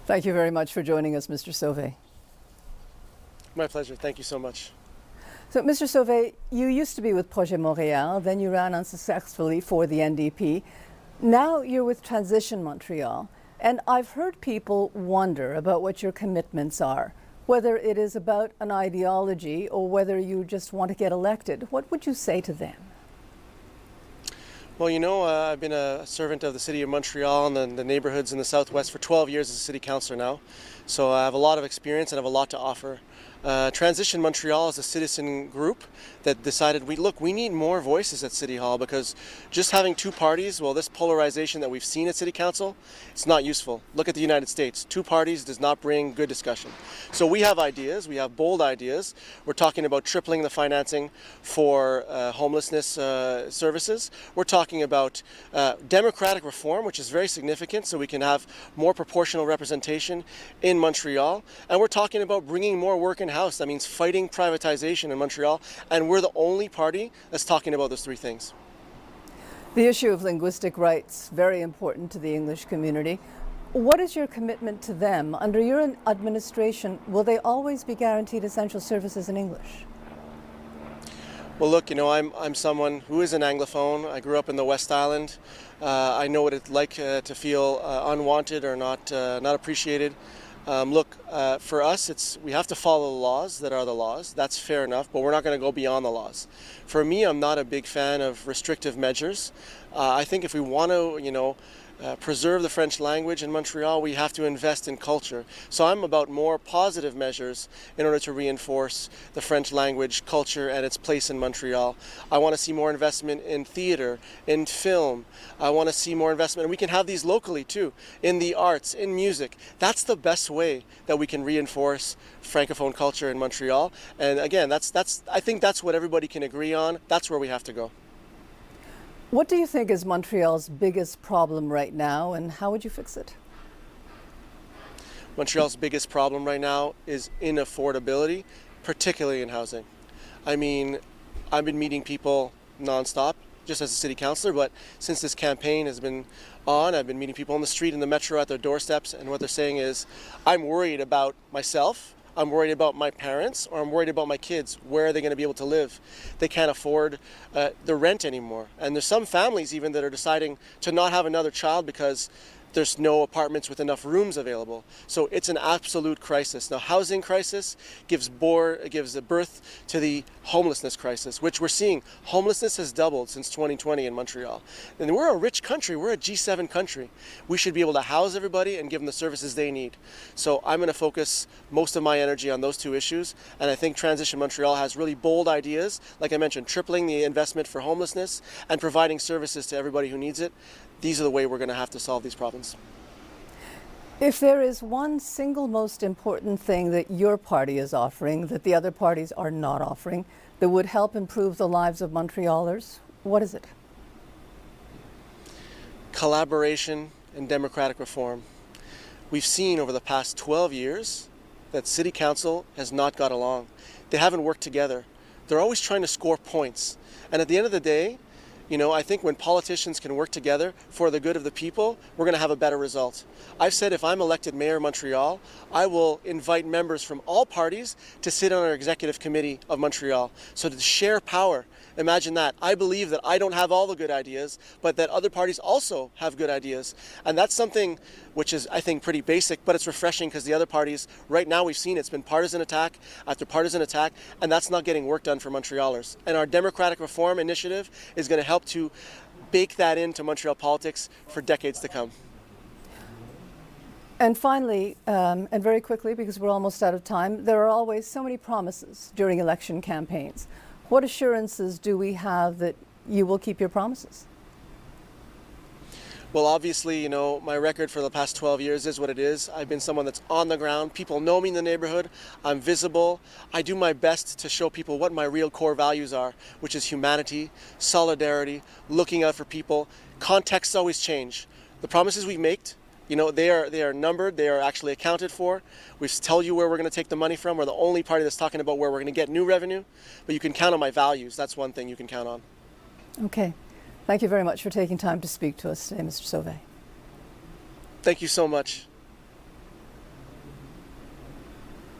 Thank you very much for joining us, Mr. Sauvé. My pleasure. Thank you so much. So, Mr. Sauvé, you used to be with Projet Montreal, then you ran unsuccessfully for the NDP. Now you're with Transition Montreal, and I've heard people wonder about what your commitments are, whether it is about an ideology or whether you just want to get elected. What would you say to them? Well, I've been a servant of the city of Montreal and the neighborhoods in the Southwest for 12 years as a city councillor now. So I have a lot of experience and have a lot to offer. Transition Montreal is a citizen group that decided we need more voices at City Hall, because just having two parties, well, this polarization that we've seen at City Council, it's not useful. Look at the United States. Two parties does not bring good discussion. So we have ideas, we have bold ideas. We're talking about tripling the financing for homelessness services. We're talking about democratic reform, which is very significant, so we can have more proportional representation in Montreal. And we're talking about bringing more work in house. That means fighting privatization in Montreal, and we're the only party that's talking about those three things. The issue of linguistic rights, very important to the English community. What is your commitment to them? Under your administration, will they always be guaranteed essential services in English? Well, look, I'm someone who is an Anglophone. I grew up in the West Island. I know what it's like to feel unwanted or not appreciated. For us, we have to follow the laws that are the laws. That's fair enough, but we're not going to go beyond the laws. For me, I'm not a big fan of restrictive measures. I think if we want to, preserve the French language in Montreal, we have to invest in culture. So I'm about more positive measures in order to reinforce the French language, culture, and its place in Montreal. I want to see more investment in theater, in film. I want to see more investment, and we can have these locally too, in the arts, in music. That's the best way that we can reinforce Francophone culture in Montreal. And again, I think that's what everybody can agree on. That's where we have to go. What do you think is Montreal's biggest problem right now, and how would you fix it? Montreal's biggest problem right now is inaffordability, particularly in housing. I mean, I've been meeting people nonstop, just as a city councillor, but since this campaign has been on, I've been meeting people on the street, in the metro, at their doorsteps, and what they're saying is, I'm worried about myself, I'm worried about my parents, or I'm worried about my kids. Where are they going to be able to live? They can't afford the rent anymore. And there's some families even that are deciding to not have another child because there's no apartments with enough rooms available. So it's an absolute crisis. Now, housing crisis gives birth to the homelessness crisis, which we're seeing. Homelessness has doubled since 2020 in Montreal. And we're a rich country. We're a G7 country. We should be able to house everybody and give them the services they need. So I'm going to focus most of my energy on those two issues. And I think Transition Montreal has really bold ideas. Like I mentioned, tripling the investment for homelessness and providing services to everybody who needs it. These are the way we're going to have to solve these problems. If there is one single most important thing that your party is offering that the other parties are not offering that would help improve the lives of Montrealers, what is it? Collaboration and democratic reform. We've seen over the past 12 years that City Council has not got along. They haven't worked together. They're always trying to score points. And at the end of the day, I think when politicians can work together for the good of the people, we're going to have a better result. I've said if I'm elected mayor of Montreal, I will invite members from all parties to sit on our executive committee of Montreal. So to share power, imagine that. I believe that I don't have all the good ideas, but that other parties also have good ideas. And that's something which is, I think, pretty basic, but it's refreshing because the other parties, right now we've seen it's been partisan attack after partisan attack, and that's not getting work done for Montrealers. And our democratic reform initiative is going to help to bake that into Montreal politics for decades to come. And finally, and very quickly, because we're almost out of time, there are always so many promises during election campaigns. What assurances do we have that you will keep your promises? Well, obviously, my record for the past 12 years is what it is. I've been someone that's on the ground. People know me in the neighborhood. I'm visible. I do my best to show people what my real core values are, which is humanity, solidarity, looking out for people. Contexts always change. The promises we make, they are numbered. They are actually accounted for. We tell you where we're going to take the money from. We're the only party that's talking about where we're going to get new revenue. But you can count on my values. That's one thing you can count on. Okay. Thank you very much for taking time to speak to us today, Mr. Sauvé. Thank you so much.